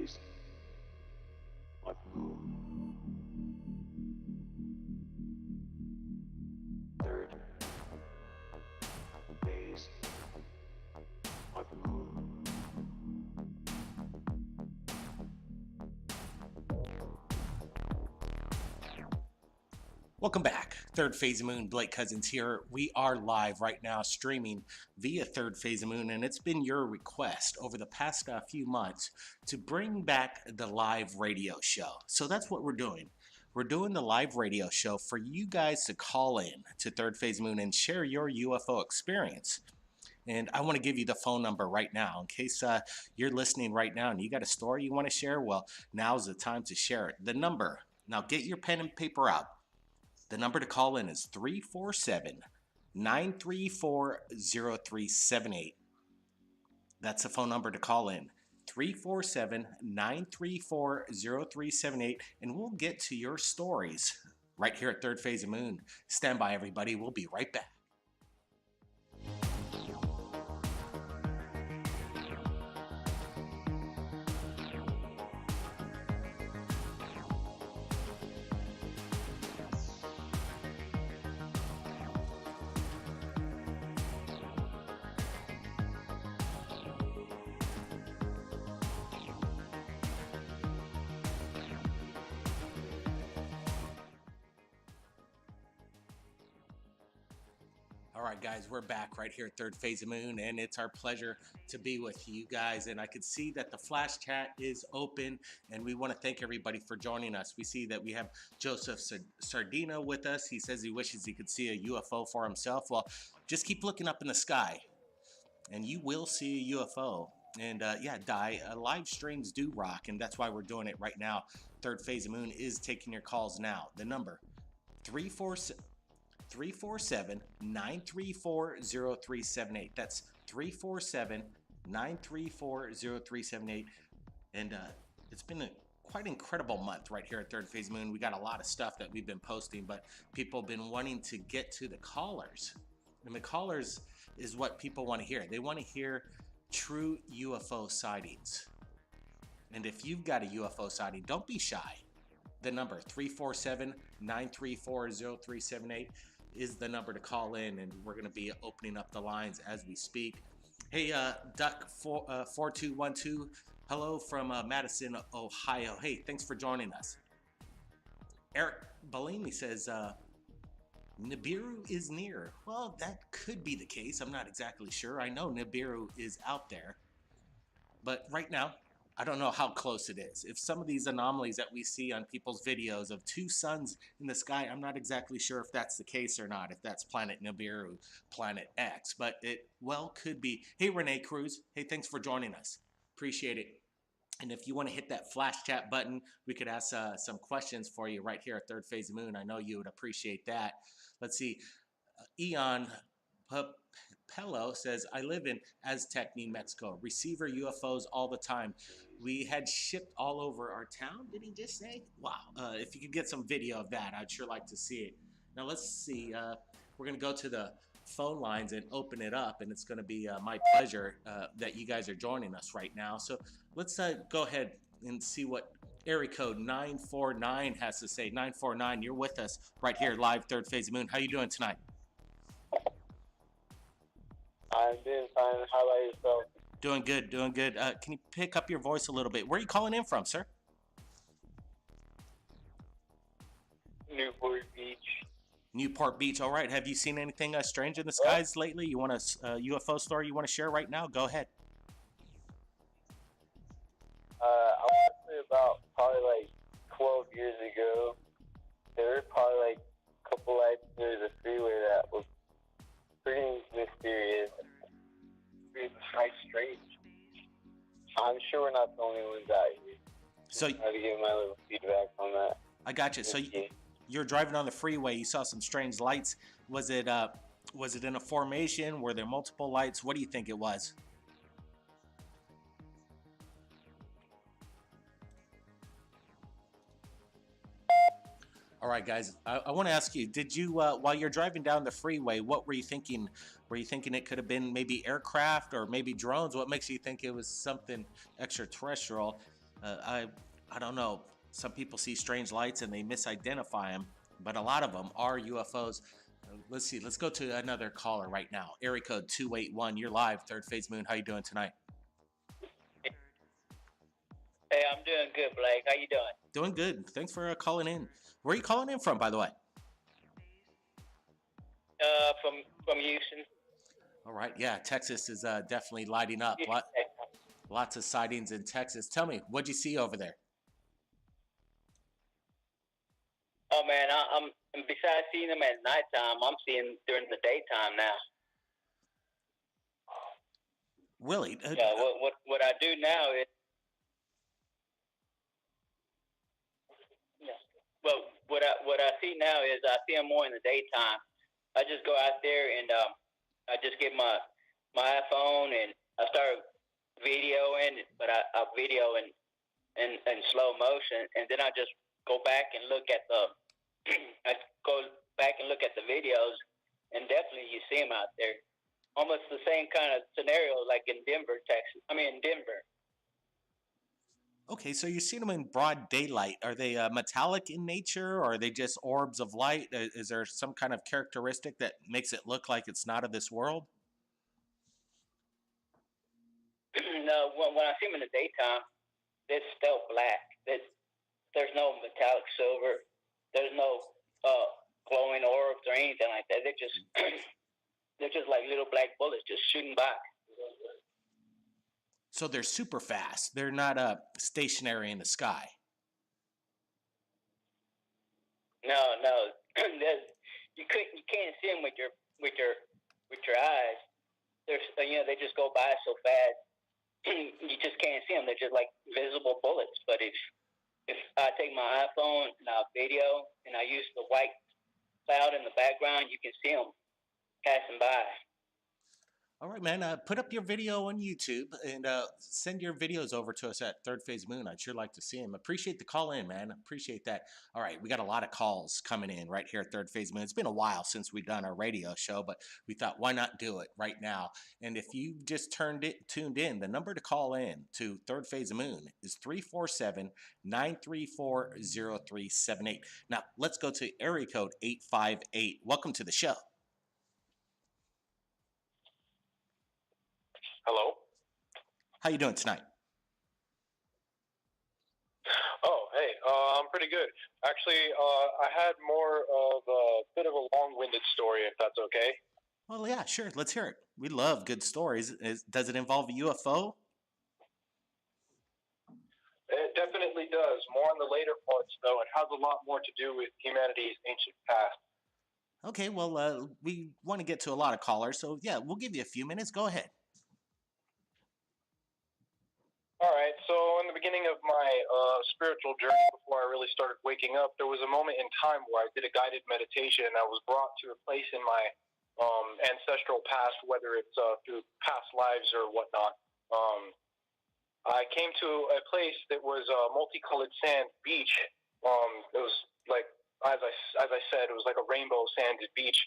phase. What moon? Third phase. What moon? Welcome back. Third Phase of Moon, Blake Cousins here. We are live right now streaming via Third Phase of Moon, and it's been your request over the past few months to bring back the live radio show. So that's what we're doing. We're doing the live radio show for you guys to call in to Third Phase of Moon and share your UFO experience. And I want to give you the phone number right now in case you're listening right now and you got a story you want to share. Well, now's the time to share it. The number, now get your pen and paper out. The number to call in is 347-934-0378. That's the phone number to call in, 347-934-0378, and we'll get to your stories right here at Third Phase of Moon. Stand by, everybody. We'll be right back. All right, guys, we're back right here at Third Phase of Moon, and it's our pleasure to be with you guys. And I could see that the flash chat is open, and we want to thank everybody for joining us. We see that we have Joseph Sardina with us. He says he wishes he could see a UFO for himself. Well, just keep looking up in the sky, and you will see a UFO. And yeah, live streams do rock, and that's why we're doing it right now. Third Phase of Moon is taking your calls now. The number, 347-934-0378. That's 347-934-0378. And it's been quite incredible month right here at Third Phase Moon. We got a lot of stuff that we've been posting, but people have been wanting to get to the callers. And the callers is what people want to hear. They want to hear true UFO sightings. And if you've got a UFO sighting, don't be shy. The number, 347-934-0378. is the number to call in, and we're going to be opening up the lines as we speak. Hey, Duck 4212, hello from Madison, Ohio. Hey, thanks for joining us. Eric Bellini says Nibiru is near. Well, that could be the case. I'm not exactly sure. I know Nibiru is out there, but right now I don't know how close it is. If some of these anomalies that we see on people's videos of two suns in the sky, I'm not exactly sure if that's the case or not, if that's planet Nibiru, planet X, but it well could be. Hey, Renee Cruz. Hey, thanks for joining us. Appreciate it. And if you want to hit that flash chat button, we could ask some questions for you right here at Third Phase of Moon. I know you would appreciate that. Let's see. Eon Pello says, I live in Aztec, New Mexico. Receiver UFOs all the time. We had shipped all over our town. Did he just say? Wow. If you could get some video of that, I'd sure like to see it. Now let's see. We're going to go to the phone lines and open it up, and it's going to be my pleasure that you guys are joining us right now. So let's go ahead and see what area code 949 has to say. 949, you're with us right here live Third Phase of Moon. How you doing tonight? I'm doing fine. How about yourself? Doing good, doing good. Can you pick up your voice a little bit? Where are you calling in from, sir? Newport Beach. Newport Beach. All right. Have you seen anything strange in the skies lately? You want a UFO story you want to share right now? Go ahead. I want to say about probably like 12 years ago, there were probably like a couple lights near the freeway that was pretty mysterious. It's quite strange. I'm sure we're not the only ones out here. So I have to give my little feedback on that. I got you. So you're driving on the freeway. You saw some strange lights. Was it in a formation? Were there multiple lights? What do you think it was? All right, guys, I want to ask you, did you, while you're driving down the freeway, what were you thinking? Were you thinking it could have been maybe aircraft or maybe drones? What makes you think it was something extraterrestrial? I don't know. Some people see strange lights and they misidentify them, but a lot of them are UFOs. Let's see. Let's go to another caller right now. Area code 281. You're live. Third Phase Moon. How you doing tonight? Hey, I'm doing good, Blake. How you doing? Doing good. Thanks for calling in. Where are you calling in from, by the way? From Houston. All right. Yeah, Texas is definitely lighting up. Lots of sightings in Texas. Tell me, what'd you see over there? Oh man, I'm besides seeing them at nighttime, I'm seeing during the daytime now. Willie? Yeah. What I do now is, well, what I see now is I see them more in the daytime. I just go out there and I just get my iPhone and I start videoing, but I video in slow motion, and then I just go back and look at the I go back and look at the videos, and definitely you see them out there. Almost the same kind of scenario like in Denver, Texas. I mean, in Denver. Okay, so you see them in broad daylight. Are they metallic in nature, or are they just orbs of light? Is there some kind of characteristic that makes it look like it's not of this world? No, when I see them in the daytime, it's still black. There's no metallic silver. There's no glowing orbs or anything like that. They're just like little black bullets just shooting by. So they're super fast. They're not stationary in the sky. No. You can't see them with your eyes. They just go by so fast. You just can't see them. They're just like visible bullets. But if I take my iPhone and I video and I use the white cloud in the background, you can see them passing by. All right, man. Put up your video on YouTube and send your videos over to us at Third Phase Moon. I'd sure like to see them. Appreciate the call in, man. Appreciate that. All right, we got a lot of calls coming in right here at Third Phase Moon. It's been a while since we've done our radio show, but we thought, why not do it right now? And if you just tuned in, the number to call in to Third Phase Moon is 347-934-0378. Now, let's go to area code 858. Welcome to the show. Hello. How you doing tonight? Oh, hey. I'm pretty good. Actually, I had more of a bit of a long-winded story, if that's okay. Well, yeah, sure. Let's hear it. We love good stories. Does it involve a UFO? It definitely does. More on the later parts, though. It has a lot more to do with humanity's ancient past. Okay, well, we want to get to a lot of callers, so yeah, we'll give you a few minutes. Go ahead. All right, so in the beginning of my spiritual journey, before I really started waking up, there was a moment in time where I did a guided meditation, and I was brought to a place in my ancestral past, whether it's through past lives or whatnot. I came to a place that was a multicolored sand beach. It was like, as I said, it was like a rainbow sanded beach,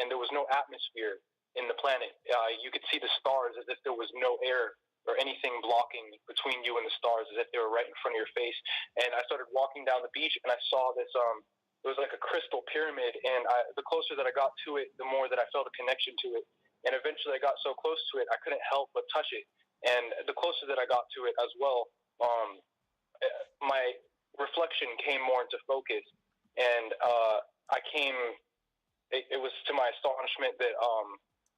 and there was no atmosphere in the planet. You could see the stars as if there was no air or anything blocking between you and the stars, as if they were right in front of your face. And I started walking down the beach, and I saw this, it was like a crystal pyramid, and the closer that I got to it, the more that I felt a connection to it. And eventually I got so close to it, I couldn't help but touch it. And the closer that I got to it as well, my reflection came more into focus. And it was to my astonishment that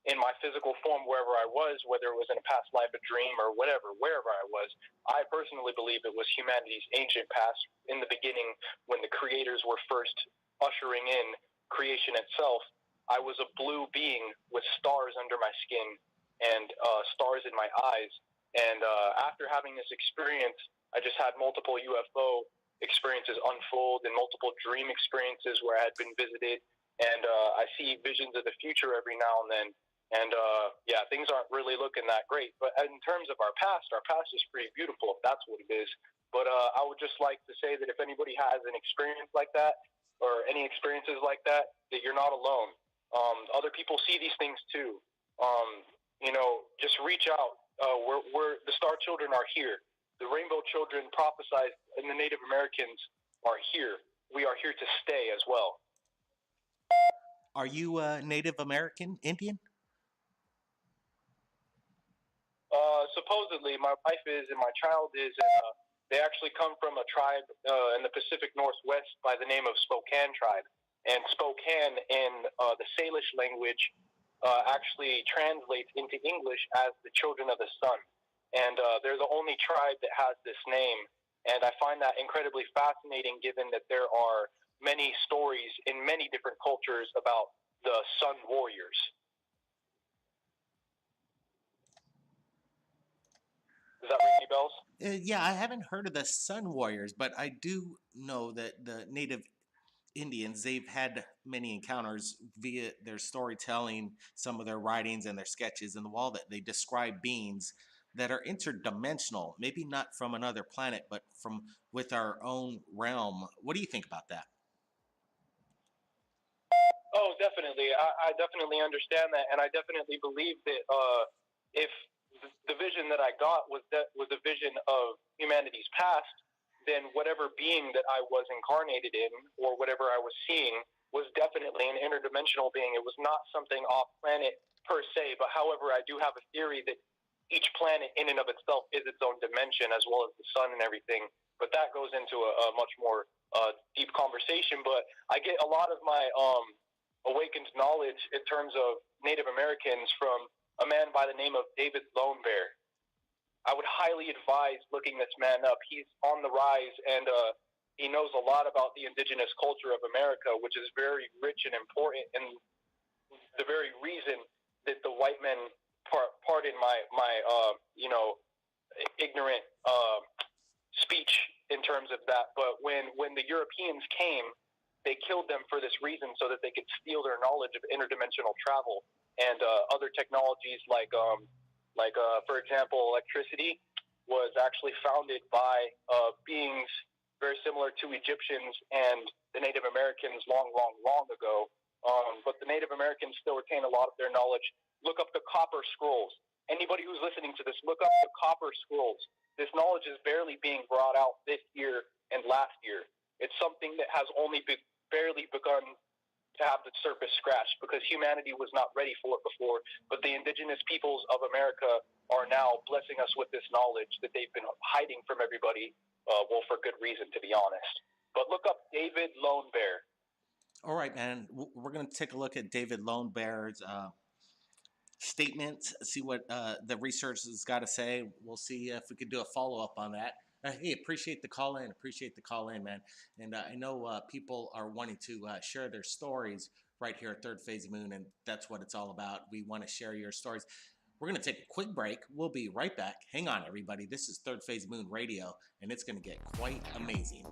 in my physical form, wherever I was, whether it was in a past life, a dream, or whatever, wherever I was, I personally believe it was humanity's ancient past in the beginning when the creators were first ushering in creation itself. I was a blue being with stars under my skin and stars in my eyes. And after having this experience, I just had multiple UFO experiences unfold and multiple dream experiences where I had been visited. And I see visions of the future every now and then. And yeah, things aren't really looking that great. But in terms of our past is pretty beautiful, if that's what it is. But I would just like to say that if anybody has an experience like that or any experiences like that, that you're not alone. Other people see these things too. Just reach out. We're the Star Children are here. the Rainbow Children prophesied, and the Native Americans are here. We are here to stay as well. Are you a Native American Indian? Supposedly, my wife is and my child is. They actually come from a tribe in the Pacific Northwest by the name of Spokane tribe. And Spokane in the Salish language actually translates into English as the children of the sun. And they're the only tribe that has this name. And I find that incredibly fascinating given that there are many stories in many different cultures about the sun warriors. Does that ring any bells? Yeah, I haven't heard of the Sun Warriors, but I do know that the Native Indians, they've had many encounters via their storytelling, some of their writings and their sketches in the wall that they describe beings that are interdimensional, maybe not from another planet, but from with our own realm. What do you think about that? Oh, definitely. I definitely understand that, and I definitely believe that if the vision that I got was a vision of humanity's past, then whatever being that I was incarnated in, or whatever I was seeing, was definitely an interdimensional being. It was not something off planet per se, but however, I do have a theory that each planet in and of itself is its own dimension, as well as the sun and everything. But that goes into a much more deep conversation. But I get a lot of my awakened knowledge in terms of Native Americans from a man by the name of David Lone Bear. I would highly advise looking this man up. He's on the rise, and he knows a lot about the indigenous culture of America, which is very rich and important, and the very reason that the white men, pardon my ignorant speech in terms of that, but when the Europeans came, they killed them for this reason, so that they could steal their knowledge of interdimensional travel and other technologies like for example, electricity was actually founded by beings very similar to Egyptians and the Native Americans long ago. But the Native Americans still retain a lot of their knowledge. Look up the Copper Scrolls. Anybody who's listening to this, look up the Copper Scrolls. This knowledge is barely being brought out this year and last year. It's something that has only barely begun to have the surface scratched, because humanity was not ready for it before. But the indigenous peoples of America are now blessing us with this knowledge that they've been hiding from everybody, well, for good reason, to be honest. But look up David Lone Bear. All right, man. We're going to take a look at David Lone Bear's statement, see what the research has got to say. We'll see if we could do a follow-up on that. Hey, appreciate the call in, man. And I know people are wanting to share their stories right here at Third Phase Moon, and that's what it's all about. We want to share your stories. We're going to take a quick break. We'll be right back. Hang on, everybody. This is Third Phase Moon Radio, and it's going to get quite amazing.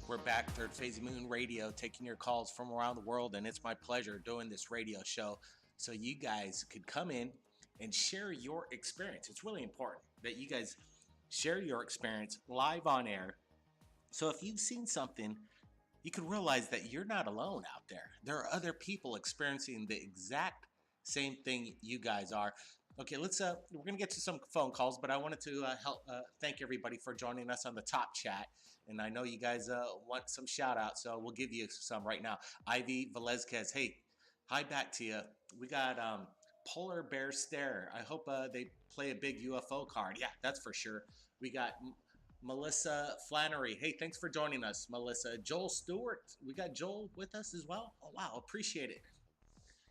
We're back, Third Phase Moon Radio, taking your calls from around the world, and it's my pleasure doing this radio show so you guys could come in and share your experience. It's really important that you guys share your experience live on air. So if you've seen something, you can realize that you're not alone out there. There are other people experiencing the exact same thing you guys are. Okay, let's we're gonna get to some phone calls, but I wanted to thank everybody for joining us on the top chat. And I know you guys want some shout outs, so we'll give you some right now. Ivy Velezquez, hey, hi back to you. We got Polar Bear Stare. I hope they play a big UFO card. Yeah, that's for sure. We got Melissa Flannery. Hey, thanks for joining us, Melissa. Joel Stewart. We got Joel with us as well. Oh, wow, appreciate it.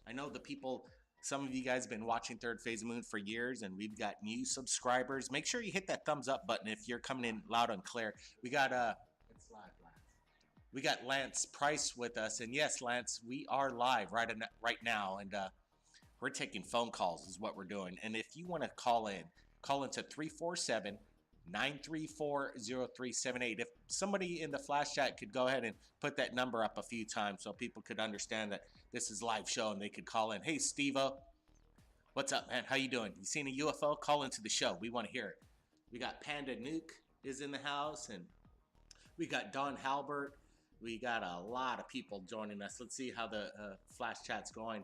I know the people Some of you guys have been watching Third Phase of Moon for years, and we've got new subscribers. Make sure you hit that thumbs up button if you're coming in loud and clear. We got it's live, Lance. We got Lance Price with us, and yes, Lance, we are live right now, and we're taking phone calls is what we're doing. And if you want to call into 347-934-0378. If somebody in the flash chat could go ahead and put that number up a few times so people could understand that this is live show and they could call in. Hey, Steve-O, what's up, man? How you doing? You seen a UFO? Call into the show. We want to hear it. We got Panda Nuke is in the house, and we got Don Halbert. We got a lot of people joining us. Let's see how the flash chat's going.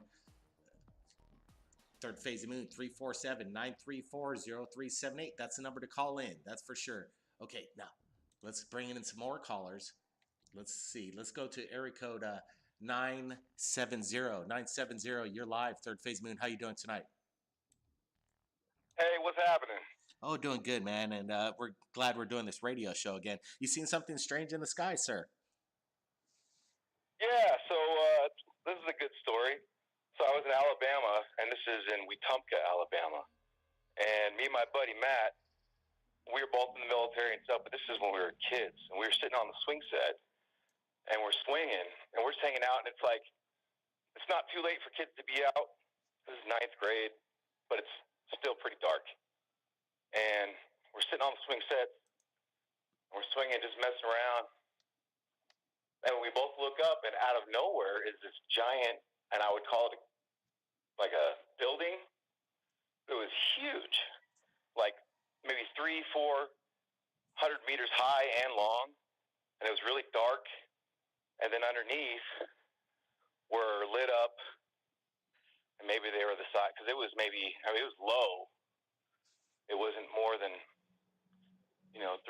Third Phase of Moon, 347-934-0378. That's the number to call in. That's for sure. Okay, now let's bring in some more callers. Let's see. Let's go to area code 970. 970, you're live. Third Phase of Moon. How you doing tonight? Hey, what's happening? Oh, doing good, man. And we're glad we're doing this radio show again. You seen something strange in the sky, sir? Yeah, so this is a good story. So I was in Alabama, and this is in Wetumpka, Alabama. And me and my buddy Matt, we were both in the military and stuff, but this is when we were kids. And we were sitting on the swing set, and we're swinging, and we're just hanging out, and it's like, it's not too late for kids to be out. This is ninth grade, but it's still pretty dark. And we're sitting on the swing set, and we're swinging, just messing around. And we both look up, and out of nowhere is this giant, and I would call it like a building. It was huge, like maybe 300-400 meters high and long, and it was really dark. And then underneath were lit up, and maybe they were the size, because it was maybe, I mean, it was low. It wasn't more than 300-400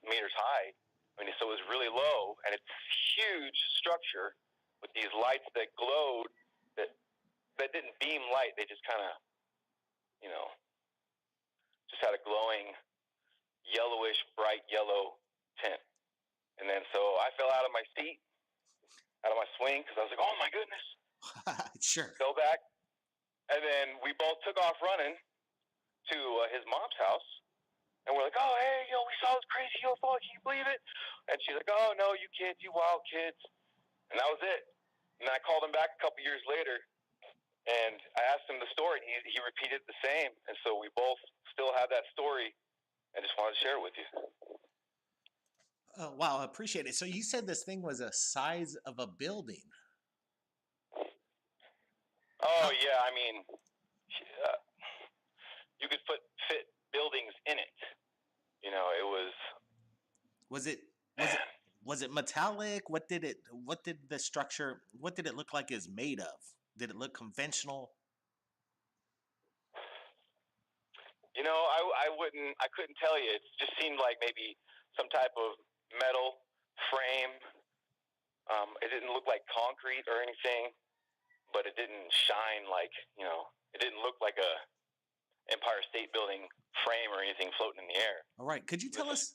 meters high. I mean, so it was really low, and it's a huge structure with these lights that glowed that didn't beam light. They just kind of, just had a glowing yellowish, bright yellow tint. And then so I fell out of my seat, out of my swing, because I was like, oh, my goodness. Sure. Fell back. And then we both took off running to his mom's house. And we're like, oh, hey, we saw this crazy UFO. Can you believe it? And she's like, oh, no, you kids, you wild kids. And that was it. And I called him back a couple years later, and I asked him the story, and he repeated the same. And so we both still have that story, and just wanted to share it with you. Oh, wow, I appreciate it. So you said this thing was the size of a building. Oh, yeah, I mean, you could fit buildings in it. It was... Was it metallic? What did the structure, what did it look like it's made of? Did it look conventional? I couldn't tell you. It just seemed like maybe some type of metal frame. It didn't look like concrete or anything, but it didn't shine like, it didn't look like a Empire State Building frame or anything floating in the air. All right. Could you tell us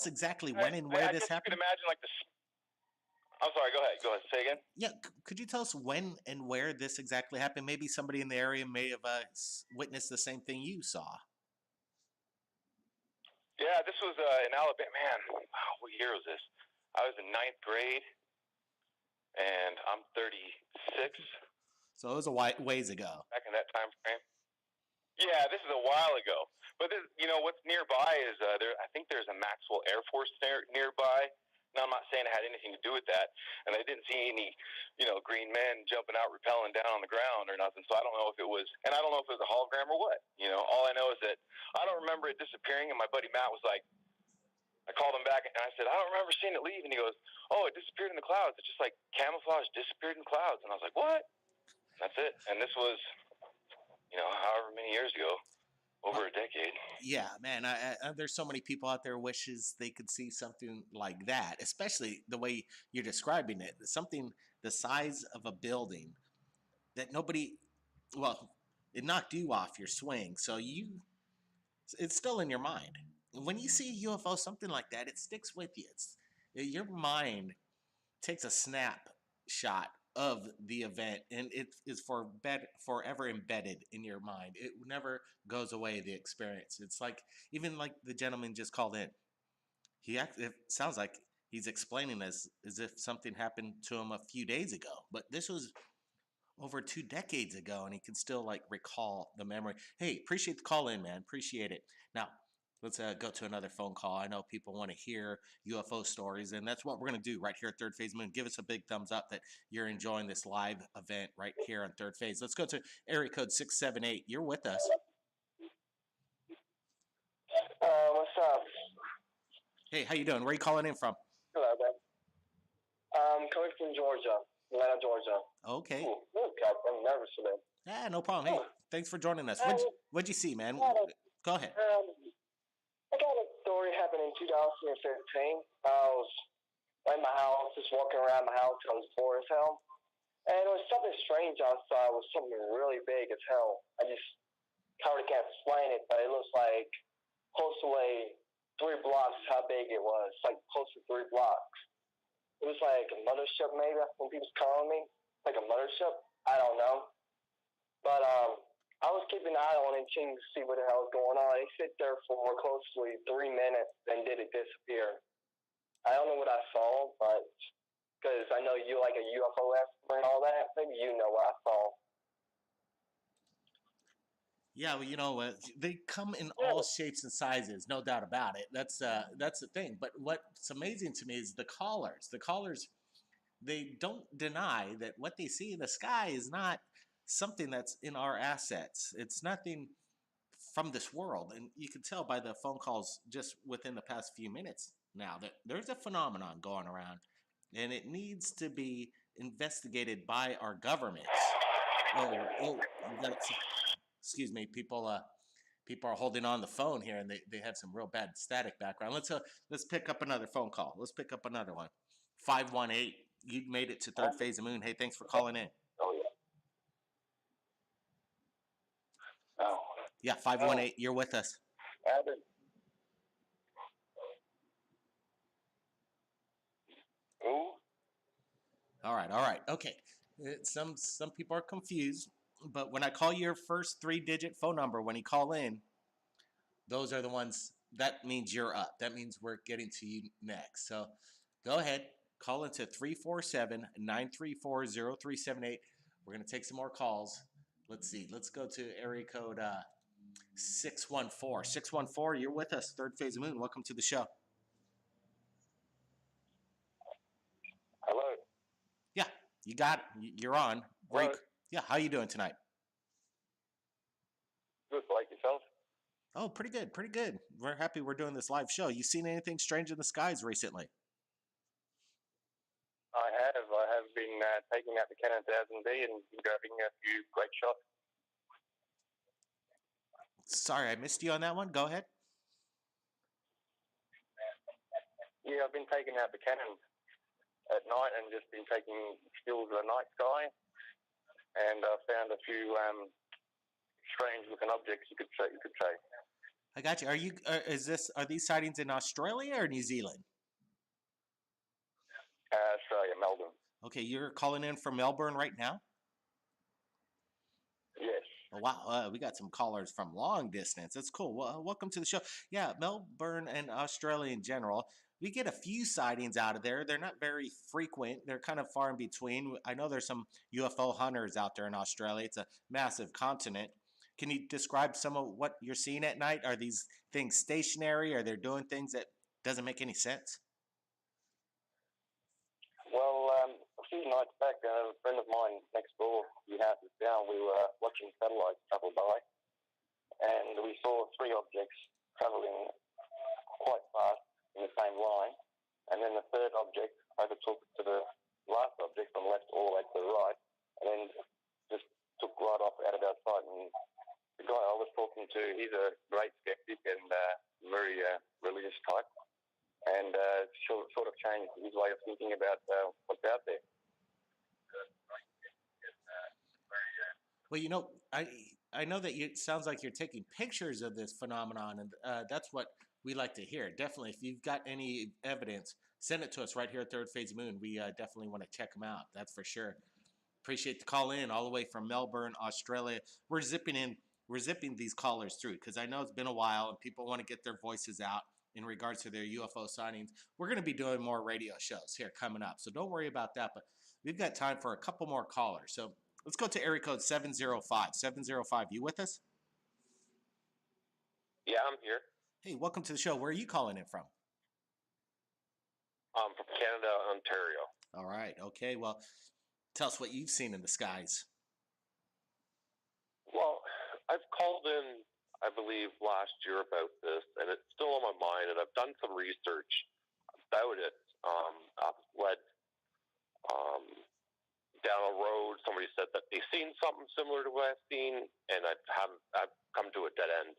exactly when and where this happened? You could imagine like this. I'm sorry. Go ahead. Say again. Yeah. Could you tell us when and where this exactly happened? Maybe somebody in the area may have witnessed the same thing you saw. Yeah, this was in Alabama. Man, what year was this? I was in ninth grade, and I'm 36. So it was a ways ago. Back in that time frame. Yeah, this is a while ago. But this, what's nearby is I think there's a Maxwell Air Force nearby. Now, I'm not saying it had anything to do with that, and I didn't see any, green men jumping out, rappelling down on the ground or nothing. So I don't know if it was, and I don't know if it was a hologram or what. All I know is that I don't remember it disappearing. And my buddy Matt was like, I called him back and I said, I don't remember seeing it leave. And he goes, oh, it disappeared in the clouds. It's just like camouflage disappeared in clouds. And I was like, what? And that's it. And this was, however many years ago. Over a decade. Yeah, man. There's so many people out there wishes they could see something like that, especially the way you're describing it. Something the size of a building that it knocked you off your swing. So it's still in your mind. When you see a UFO, something like that, it sticks with you. Your mind takes a snapshot of the event, and it is forever embedded in your mind. It never goes away. The experience. It's like even like the gentleman just called in. It sounds like he's explaining this as if something happened to him a few days ago, but this was over 2 decades ago, and he can still like recall the memory. Hey, appreciate the call in, man. Appreciate it. Now, let's go to another phone call. I know people want to hear UFO stories, and that's what we're going to do right here at Third Phase Moon. Give us a big thumbs up that you're enjoying this live event right here on Third Phase. Let's go to area code 678. You're with us. What's up? Hey, how you doing? Where are you calling in from? Hello, man. Coming from Georgia, Atlanta, Georgia. Okay. Ooh, God, I'm nervous today. Yeah, no problem. Hey, thanks for joining us. What'd you see, man? Go ahead. I got a story happened in 2015. I was in my house, just walking around my house. I was bored as hell. And it was something strange outside. It was something really big as hell. I just kind of can't explain it, but it looks like close away 3 blocks how big it was. Like close to 3 blocks. It was like a mothership, maybe. That's when people's calling me. Like a mothership. I don't know. But I was keeping an eye on it, trying to see what the hell was going on. It sit there for closely 3 minutes, then did it disappear. I don't know what I saw, but because I know you like a UFO expert and all that, maybe you know what I saw. Yeah, well, you know, they come in all shapes and sizes, no doubt about it. That's the thing. But what's amazing to me is the callers. The callers, they don't deny that what they see in the sky is not something that's in our assets. It's nothing from this world, and you can tell by the phone calls just within the past few minutes now that there's a phenomenon going around, and it needs to be investigated by our governments. Oh, excuse me, people are holding on the phone here, and they have some real bad static background. Let's pick up another phone call. Let's pick up another one. 518. You made it to Third Phase of Moon. Hey, thanks for calling in. Oh, yeah. Oh. Yeah, 518. You're with us. Who? All right. Okay. Some people are confused, but when I call your first 3-digit phone number when you call in, those are the ones. That means you're up. That means we're getting to you next. So go ahead, call into 347-934-0378. We're going to take some more calls. Let's see. Let's go to area code 614. 614, you're with us. Third Phase of Moon. Welcome to the show. Hello. Yeah, you got it. You're on. Hello. Yeah, how you doing tonight? Good, like yourself? Oh, pretty good, pretty good. We're happy we're doing this live show. You seen anything strange in the skies recently? I have been taking out the Canon 1000D and grabbing a few great shots. Sorry, I missed you on that one. Go ahead. Yeah, I've been taking out the Canon at night and just been taking stills of the night sky, and I found a few strange-looking objects. You could say. I got you. Are these sightings in Australia or New Zealand? Australia, Melbourne. Okay, you're calling in from Melbourne right now? Yes. Oh, wow, we got some callers from long distance. That's cool. Well, welcome to the show. Yeah, Melbourne and Australia in general, we get a few sightings out of there. They're not very frequent. They're kind of far in between. I know there's some UFO hunters out there in Australia. It's a massive continent. Can you describe some of what you're seeing at night? Are these things stationary? Are they doing things that doesn't make any sense? Well, a few nights back, a friend of mine next door, he houses down, we were watching satellites travel by, and we saw 3 objects traveling quite fast in the same line, and then the third object overtook to the last object from left all the way to the right, and then just took right off out of our sight. And the guy I was talking to, he's a great skeptic and very religious type, and sort of changed his way of thinking about what's out there. Well, you know, I know that it sounds like you're taking pictures of this phenomenon, and that's what we like to hear. Definitely, if you've got any evidence, send it to us right here at Third Phase Moon. We definitely want to check them out. That's for sure. Appreciate the call in all the way from Melbourne, Australia. We're zipping these callers through because I know it's been a while and people want to get their voices out in regards to their UFO sightings. We're going to be doing more radio shows here coming up, so don't worry about that. But we've got time for a couple more callers. So let's go to area code 705. 705, you with us? Yeah, I'm here. Hey, welcome to the show. Where are you calling in from? I'm from Canada, Ontario. All right. Okay. Well, tell us what you've seen in the skies. Well, I've called in, I believe, last year about this, and it's still on my mind, and I've done some research about it. I've led down a road. Somebody said that they've seen something similar to what I've seen, and I've come to a dead end.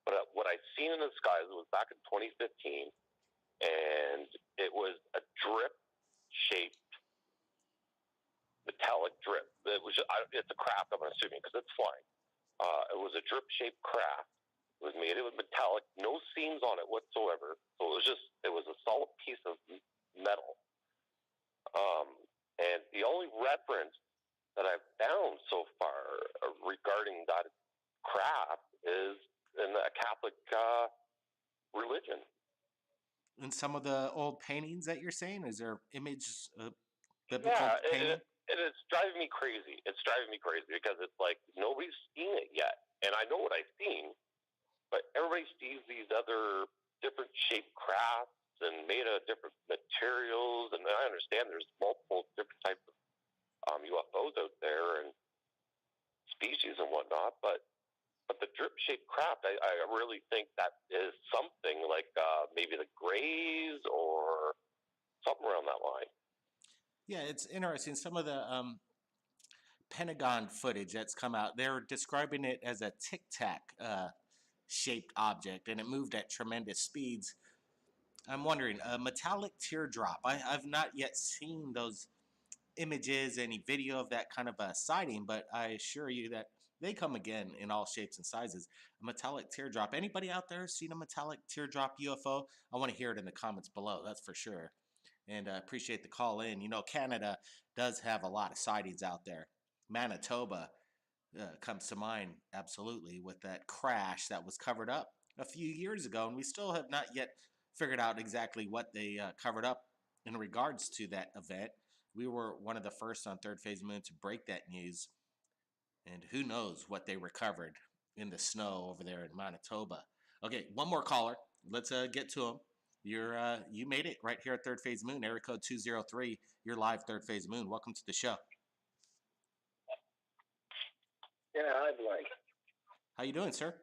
But what I've seen in the skies was back in 2015, and it was a drip-shaped metallic drip. It was it's a craft, I'm assuming, because it's flying. It was a drip-shaped craft. It was made of metallic, no seams on it whatsoever. So it was a solid piece of metal. And the only reference that I've found so far regarding that craft is in the Catholic religion. In some of the old paintings that you're saying, is there images of biblical painting? It's driving me crazy. It's driving me crazy because it's like nobody's seen it yet. And I know what I've seen, but everybody sees these other different shaped crafts and made of different materials. And I understand there's multiple different types of UFOs out there and species and whatnot, but the drip-shaped craft, I really think that is something like maybe the Greys or something around that line. Yeah, it's interesting. Some of the Pentagon footage that's come out, they're describing it as a tic-tac shaped object, and it moved at tremendous speeds. I'm wondering, a metallic teardrop. I've not yet seen those images, any video of that kind of a sighting, but I assure you that they come again in all shapes and sizes. A metallic teardrop. Anybody out there seen a metallic teardrop UFO? I want to hear it in the comments below, that's for sure. And I appreciate the call in. You know, Canada does have a lot of sightings out there. Manitoba comes to mind, absolutely, with that crash that was covered up a few years ago, and we still have not yet figured out exactly what they covered up in regards to that event. We were one of the first on Third Phase Moon to break that news, and who knows what they recovered in the snow over there in Manitoba. Okay, one more caller. Let's get to him. You made it right here at Third Phase Moon, area code 203. You're live, Third Phase Moon. Welcome to the show. Yeah, hi, Blake. How you doing, sir?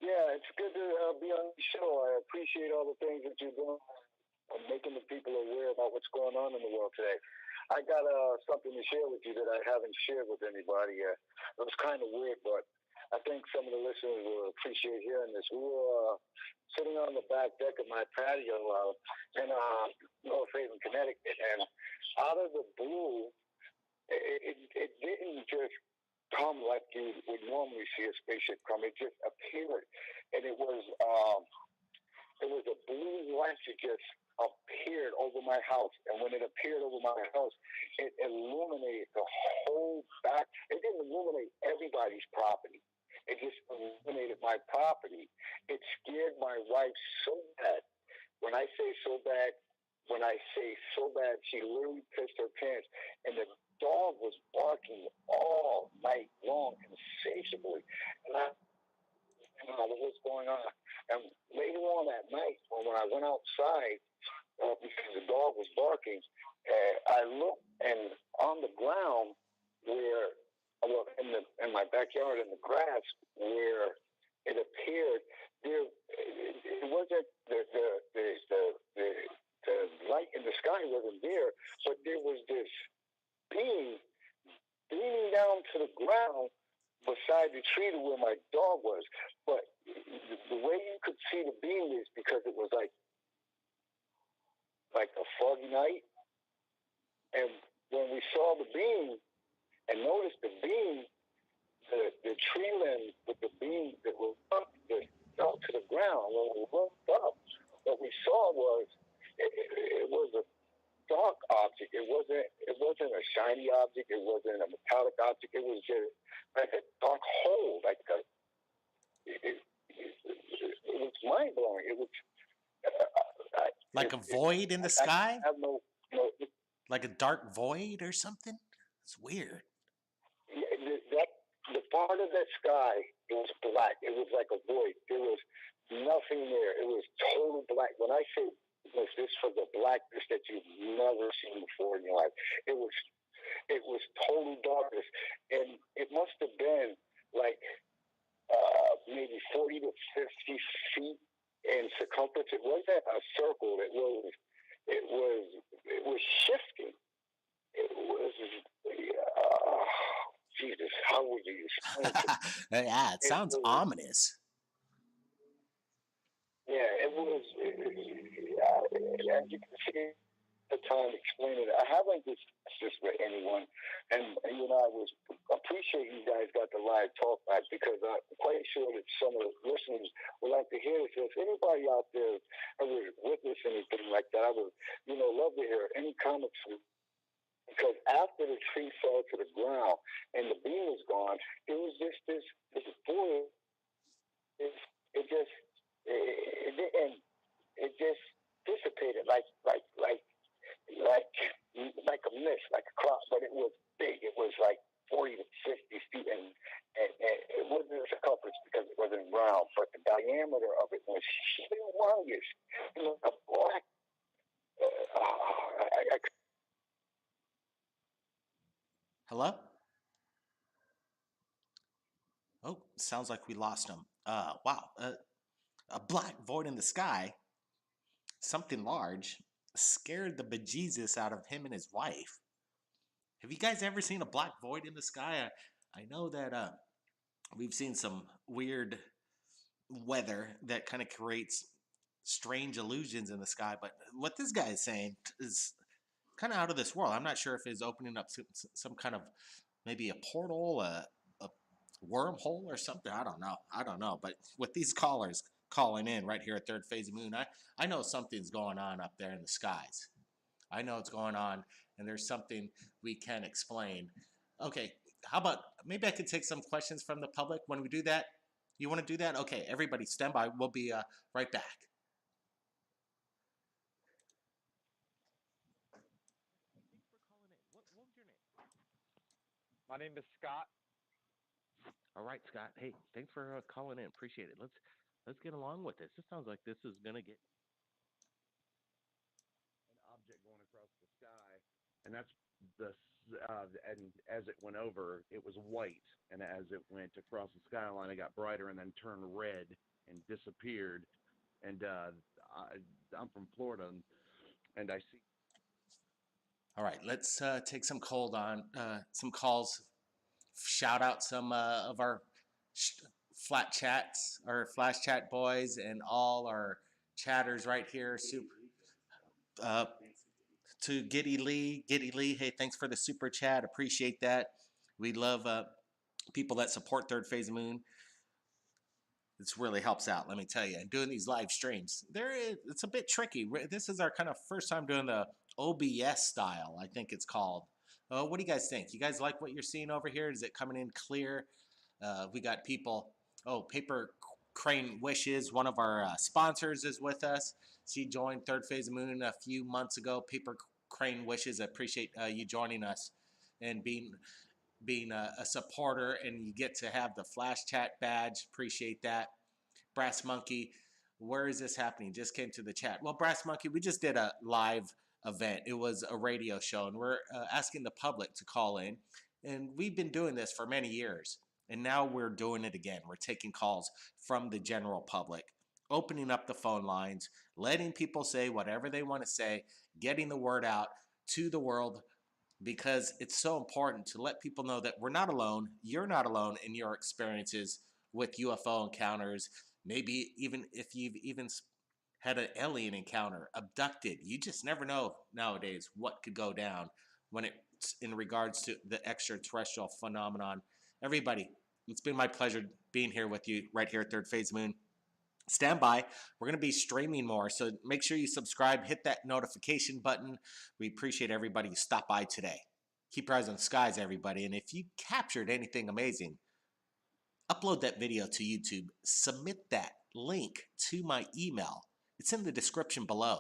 Yeah, it's good to be on the show. I appreciate all the things that you're doing and making the people aware about what's going on in the world today. I got something to share with you that I haven't shared with anybody yet. It was kind of weird, but I think some of the listeners will appreciate hearing this. We were sitting on the back deck of my patio in North Haven, Connecticut, and out of the blue, it didn't just come like you would normally see a spaceship come. It just appeared, and it was a blue light that just appeared over my house. And when it appeared over my house, it illuminated the whole back. It didn't illuminate everybody's property. It just illuminated my property. It scared my wife so bad. When I say so bad, she literally pissed her pants. And the dog was barking all night long, insatiably. And I didn't know what's going on. And later on that night, when I went outside, because the dog was barking, I looked, and on the ground in my backyard in the grass where it appeared, it wasn't the light in the sky wasn't there, but there was this beam beaming down to the ground beside the tree to where my dog was. But the way you could see the beam is because it was like a foggy night. And when we saw the beam and noticed the beam, the tree limb with the beam that was up just fell to the ground. When we looked up, what we saw was it was a dark object. It wasn't a shiny object. It wasn't a metallic object. It was just like a dark hole. It was mind blowing. It was Like a void in the sky? I have no. Like a dark void or something? It's weird. The part of that sky, it was black. It was like a void. There was nothing there. It was total black. When I say this for the blackness that you've never seen before in your life, it was total darkness, and it must have been like maybe 40 to 50 feet in circumference. It wasn't a circle. It was shifting. It was. Jesus, how would you explain it? Yeah, it sounds ominous. Yeah, it was. As you can see, the time explaining it. I haven't discussed this with anyone, and you know, I was appreciate you guys got the live talk back because I'm quite sure that some of the listeners would like to hear this. If anybody out there ever witnessed anything like that, I would, love to hear any comments. Because after the tree fell to the ground and the beam was gone, it was just this void. It just dissipated like a mist, like a cloud. But it was big. It was like 40 to 50 feet, and it wasn't a circumference because it wasn't round, but the diameter of it was humongous. A black. Hello? Oh, sounds like we lost him. Wow. A black void in the sky, something large, scared the bejesus out of him and his wife. Have you guys ever seen a black void in the sky? I know that we've seen some weird weather that kind of creates strange illusions in the sky, but what this guy is saying is kind of out of this world. I'm not sure if it's opening up some kind of maybe a portal, a wormhole or something. I don't know. But with these callers calling in right here at Third Phase of Moon, I know something's going on up there in the skies. I know it's going on, and there's something we can explain. Okay, how about maybe I could take some questions from the public when we do that? You want to do that? Okay, everybody stand by. We'll be right back. My name is Scott. All right, Scott. Hey, thanks for calling in. Appreciate it. Let's get along with this. This sounds like this is gonna get An object going across the sky, and that's and as it went over, it was white, and as it went across the skyline, it got brighter and then turned red and disappeared. And I'm from Florida, and I see. All right, let's take some some calls. Shout out some of our flat chats, our flash chat boys, and all our chatters right here. To Giddy Lee. Hey, thanks for the super chat. Appreciate that. We love people that support Third Phase Moon. This really helps out, let me tell you. And doing these live streams, it's a bit tricky. This is our kind of first time doing the OBS style, I think it's called. What do you guys think? You guys like what you're seeing over here? Is it coming in clear? We got people. Oh, Paper Crane Wishes, one of our sponsors, is with us. She joined Third Phase of Moon a few months ago. Paper Crane Wishes, I appreciate you joining us and being a supporter, and you get to have the Flash Chat badge. Appreciate that. Brass Monkey, where is this happening? Just came to the chat. Well, Brass Monkey, we just did a live event. It was a radio show, and we're asking the public to call in. And we've been doing this for many years, and now we're doing it again. We're taking calls from the general public, opening up the phone lines, letting people say whatever they want to say, getting the word out to the world, because it's so important to let people know that we're not alone. You're not alone in your experiences with UFO encounters. Maybe even if you've even had an alien encounter, abducted. You just never know nowadays what could go down when it's in regards to the extraterrestrial phenomenon. Everybody, it's been my pleasure being here with you right here at Third Phase Moon. stand by. We're going to be streaming more, so make sure you subscribe, hit that notification button. We appreciate everybody who stopped by today. Keep your eyes on the skies, everybody. And if you captured anything amazing, upload that video to YouTube. Submit that link to my email. It's in the description below.